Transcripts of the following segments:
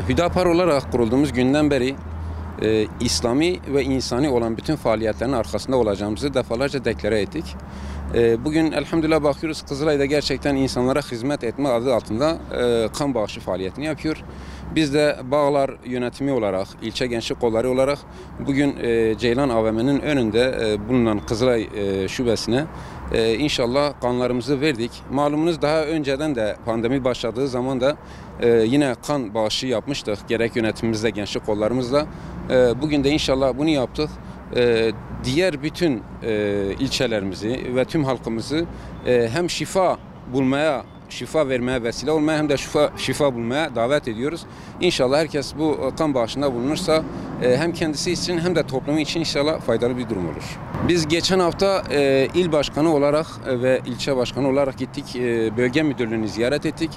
Hüdapar olarak kurulduğumuz günden beri İslami ve insani olan bütün faaliyetlerin arkasında olacağımızı defalarca deklare ettik. Bugün elhamdülillah bakıyoruz, Kızılay'da gerçekten insanlara hizmet etme adı altında kan bağışı faaliyetini yapıyor. Biz de Bağlar yönetimi olarak, ilçe gençlik kolları olarak bugün Ceylan AVM'nin önünde bulunan Kızılay şubesine inşallah kanlarımızı verdik. Malumunuz daha önceden de pandemi başladığı zaman da yine kan bağışı yapmıştık. Gerek yönetimimizle, gençlik kollarımızla. Bugün de inşallah bunu yaptık. Diğer bütün ilçelerimizi ve tüm halkımızı hem şifa vermeye vesile olmaya hem de şifa bulmaya davet ediyoruz. İnşallah herkes bu kan bağışında bulunursa hem kendisi için hem de toplumu için inşallah faydalı bir durum olur. Biz geçen hafta il başkanı olarak ve ilçe başkanı olarak gittik. Bölge müdürlüğünü ziyaret ettik.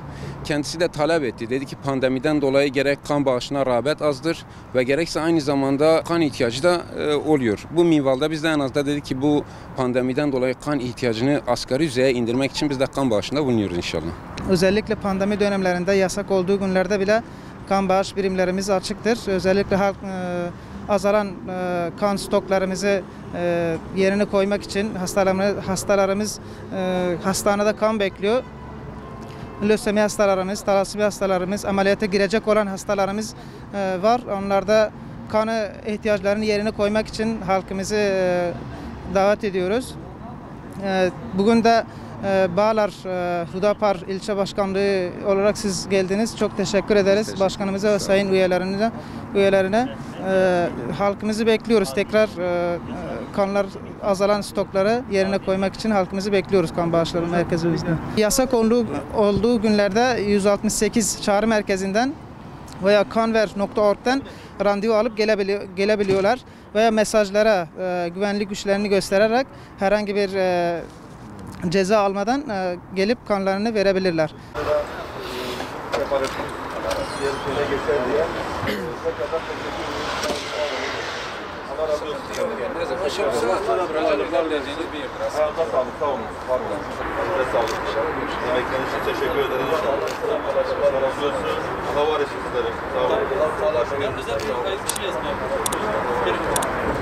Kendisi de talep etti. Dedi ki pandemiden dolayı gerek kan bağışına rağbet azdır ve gerekse aynı zamanda kan ihtiyacı da oluyor. Bu minvalda biz de en azından dedik ki bu pandemiden dolayı kan ihtiyacını asgari düzeye indirmek için biz de kan bağışında bulunuyoruz inşallah. Özellikle pandemi dönemlerinde yasak olduğu günlerde bile kan bağış birimlerimiz açıktır. Özellikle halk azalan kan stoklarımızı yerine koymak için hastalarımız hastanede kan bekliyor. Lösemi hastalarımız, talasemi hastalarımız, ameliyata girecek olan hastalarımız var. Onlarda kanı ihtiyaçlarını yerine koymak için halkımızı davet ediyoruz. Bugün de Bağlar Hüdapar ilçe başkanlığı olarak siz geldiniz. Çok teşekkür ederiz başkanımıza ve sayın üyelerine. Halkımızı bekliyoruz. Tekrar kanlar azalan stokları yerine koymak için halkımızı bekliyoruz kan bağışları merkezimizde. Yasak olduğu günlerde 168 çağrı merkezinden veya kanver.org'dan randevu alıp gelebiliyorlar veya mesajlara güvenlik güçlerini göstererek herhangi bir ceza almadan gelip kanlarını verebilirler. Teşekkür ederim. Allah var eşitlerim. Sağ olun.